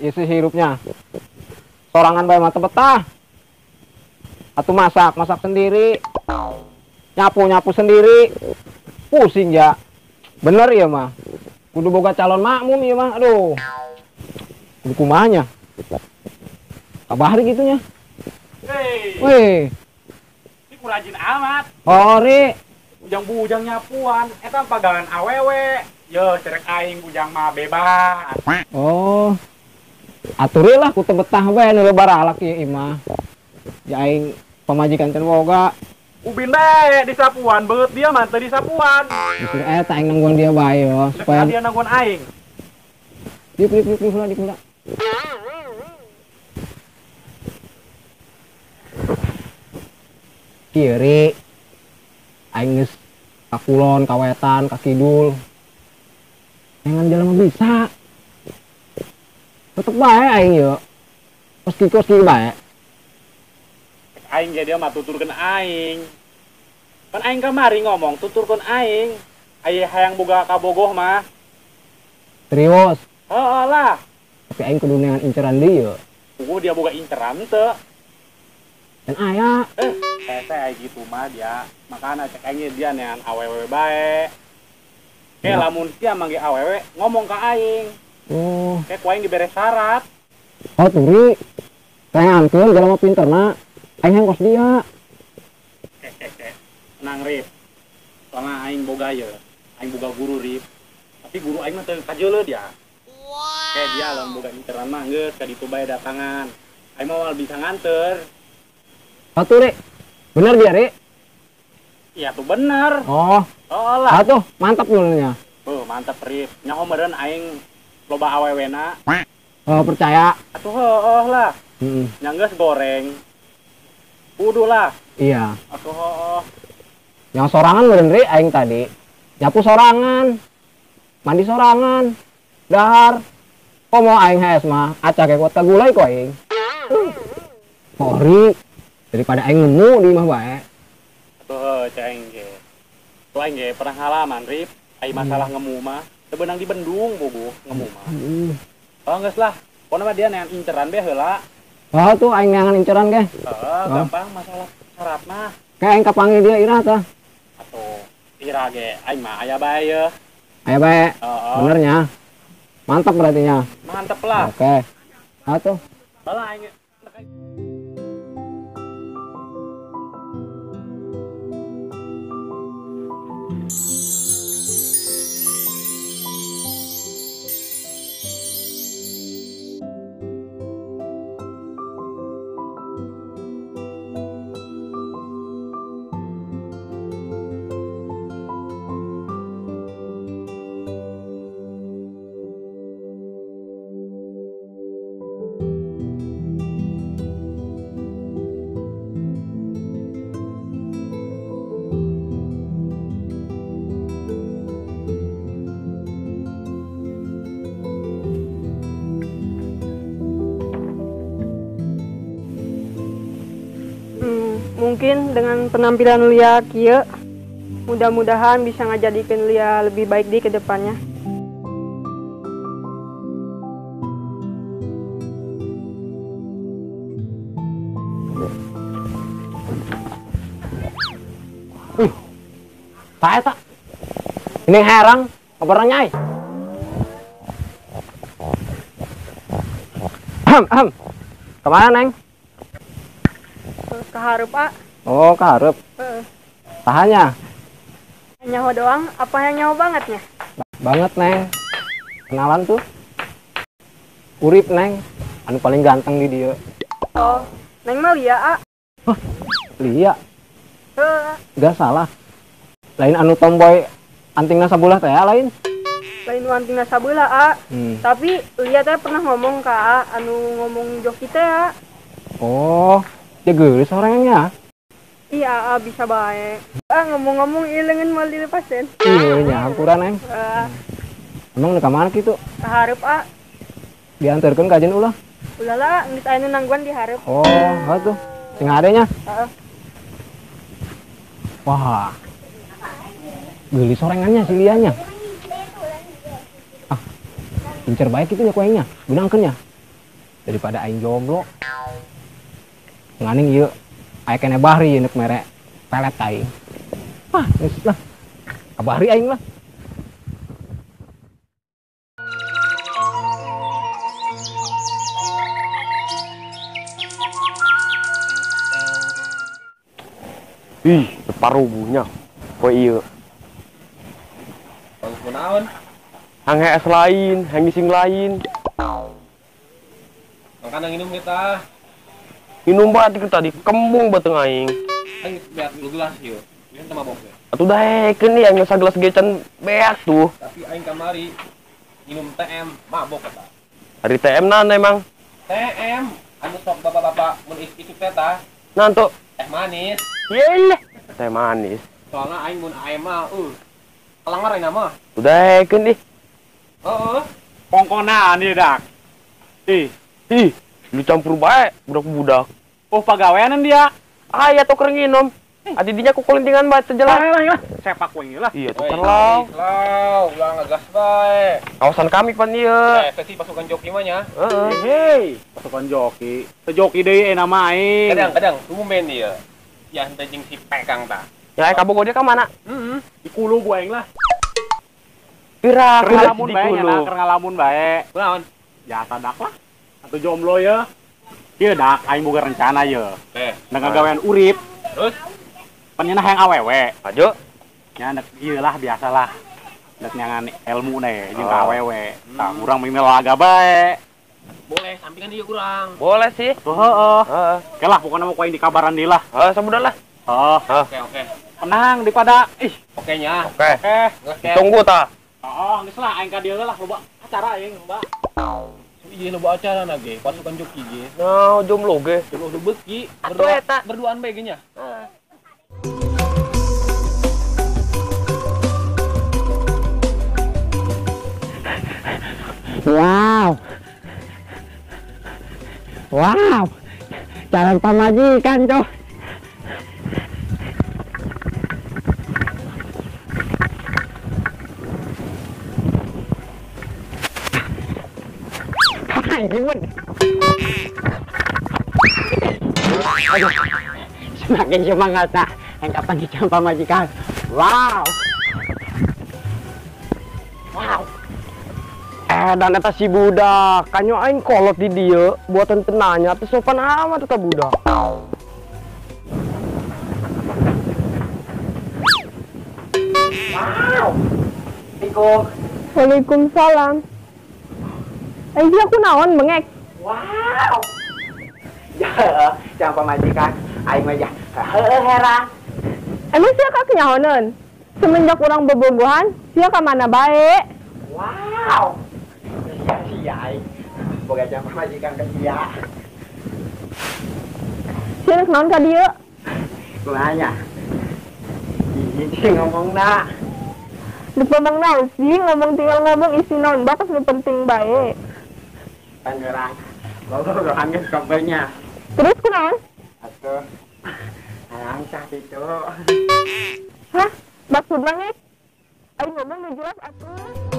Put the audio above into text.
isi hirupnya. Sorangan bae mah teu betah. Atuh masak sendiri. Nyapu sendiri. Pusing ya. Bener ya mah. Kudu boga calon makmum ya mah. Aduh. Kudu kumanya. Kabahari gitunya. Weh. Ini kurajin amat. Hori. Bujang-bujang nyapuan. Eta pagangan awewe. Yo, cerek aing bujang mah bebas. Oh. Aturilah ku teu betah bae nu lebar alak ieu imah. Ya aing pamajikan teh boga. Ubin bae di sapuan, beut dia mah teu di sapuan. Disuruh eta aing nangguan dia bae yo supaya dia nangguan aing. Dip heula. Kiri aing geus ka kulon, ka wetan, ka kidul. Jangan jalan bisa. Tetep bae aing yo. Koski bae. Aing ge dia mah tuturkeun aing. Kan aing kamari ngomong tuturkeun aing. Aya hayang boga kabogoh mah. Serius. Heeh lah. Tapi aing kudu neangan inceran deui yo. Dia boga inceran teu. Dan aya. Aya gitu mah dia. Makana cek aing dia neangan awewe bae. Lamun sia mangge awewe ngomong ka aing. Oh. Kayak ku aing dibere syarat. Oh, turi. Kayankeun jelema pinterna. Aing hengkos dia. Tenang Rip. Soalnya aing boga ye. Aing boga guru Rip. Tapi guru aing mah teu kajeuleuh dia. Wow. Kayak dia lamun boga interan mah geus ka ditu bae datangan. Aing mah bisa nganter. Oh, turi. Bener dia, Ri? Iya tuh bener. Oh. Oh lah. Tuh, mantap dulunya. Mantap Rip. Nyaho meureun aing loba awewena. Oh, percaya. Atuh lah. Nyanggeus goreng. Kudu lah. Iya. Atuh Yang sorangan meureun Ri aing tadi. Nyapu sorangan. Mandi sorangan. Dahar. Komo aing hees mah acak kuat ka gulai ku aing. Hori. Daripada aing nemu di imah bae. Atuh aing ge. Tuh aing ge pernah ngalaman Rip. Ai masalah ngemu mah teu beunang di Bendung bogoh ngemu mah. Oh geus lah. Pokona mah dia neangan inceran bae heula. Oh tuh aing neangan inceran ge. Gampang masalah syarat mah. Kayak aing kapanggil dia Ira tah. Atuh Ira ge aing mah aya bae ye. Aya bae. Benernya. Mantap berarti nya. Mantep lah. Oke. Atuh. Balah aing. Mungkin dengan penampilan Lia kieu mudah-mudahan bisa ngajadikeun Lia lebih baik di kedepannya. Saya tak. Ini herang, kabarnya nyai. Kemana Neng? Kehareup, Pak. Oh, kehareup. Tahannya. Nyaho doang, apa yang nyaho bangetnya? Banget Neng. Kenalan tuh. Urip Neng, anu paling ganteng di dia. Oh, Neng mah Lia, A. Lia. Gak salah. Lain anu tomboy antingna sabulah teh lain. Lain antingna sabulah, A. Tapi Lia teh pernah ngomong ke A, anu ngomong joki teh, A. Oh, dia geulis orangnya. Iya, A bisa baik. Ngomong-ngomong ilengan mal dilepasin. Iya, nyampuran Neng. Emang nu ka mana kitu? Kehareup, A. Diantarkeun ka ajeun ulah. Ulah lah, geus aya nangguan dihareup. Oh, atuh. Sing adenya. Wah. Geulis sorengannya si Lianya. Pincer baik itu nya kuenya. Benangkeun nya. daripada aing jomblo. Nganing ieu aya kene bahri nek mere pelet aing. Geus lah. Kabahri aing lah. Ih, separuh bunya. Kok iya? Bagus kunaon? Hang es lain, hang gising lain. Mangkana nginum kita. Minum batik tadi kembung bateng aing. Aing lihat lu gelas ieu. Ieu teh mabok ya. Atuh daekeun nih yang sagelas gecan beak tuh. Tapi aing kamari minum TM mabok eta. Hari TM nan emang. TM anu sok bapak-bapak mun isuk teh tah Nanto. teh manis. Yelah. Teh manis. Soalnya aing mun aing mah kelangar aing mah. Tuh daekeun ih. Heeh. Kongkonan ieu dak. Ih, Ih, lu campur bae budak-budak. oh pagaweanan dia. Aya tuh keur nginom. Adi dinya ku kulintingan bae teu jelas. Lah, sepak we lah. Iya tuh terlalu. Lau, ulah ngagas bae. Kawasan kami pan ieu. Versi pasukan joki mah nya. Heeh. Hei, pasukan joki. Teu joki deui nama aing. Kadang-kadang tumben dia. Ya henteu jeung si pegang tah. Ya kabogo dia ka mana? Heeh. Di kulu ku aing lah. Pira Keur ngalamun bae nya, keur ngalamun bae. Kunaon? Ya sadak lah. Atuh jomblo ya. Ieu dak aing boga rencana ye. Teh. Da ngagawean urip. Terus Pan nya hayang awewe. Ajo. Nya nek ieu lah biasalah. Nek nyangan ilmu ne jeung ka awewe. Tah urang mimil laga bae. boleh sampingan ieu urang. Boleh sih. Heeh. Heeh. Oke lah pokoknya mau kuaing di kabaran deui lah. Sabudah lah. Heeh. Oke. Tenang daripada Oke nya. Oke. oke. Tunggu ta. Oh, geus lah aing ka dieu lah loba acara aing loba. Ieu loba acara na ge, pasukan joki ge. Nah, jomblo ge. Jomblo nu beuki, Atuh eta. berduaan bae ge nya. Wow. Wow. Calon pamajikan tuh. Hai, Bun. Aduh. Semakin semangat nak. Yang kapan calon pamajikan. Wow. Wow. Dan eta si budak, kanyo aing kolot di dieu, buatan tenanya teh sopan amat eta budak. Wow. Assalamualaikum. Waalaikumsalam. Dia kunaon bengek? Wow. Ya, jangan pamajikan, aing mah ya. Heran. Emang sia ka kenyahoneun? Semenjak urang bobogohan, sia ka mana bae? Wow. Sia aing. Boga jangan pamajikan ka sia. Sia geus naon ka dieu? Kumaha? Ih, ngomongna. Di pemang naon sih ngomong tinggal ngomong isi naon bakas nu penting bae. Tangerang. Bobogohan geus kabarnya. Terus kunaon? Atuh. Angsa itu. Hah? Maksudna ngek? Aing ngomong nu jelas atuh.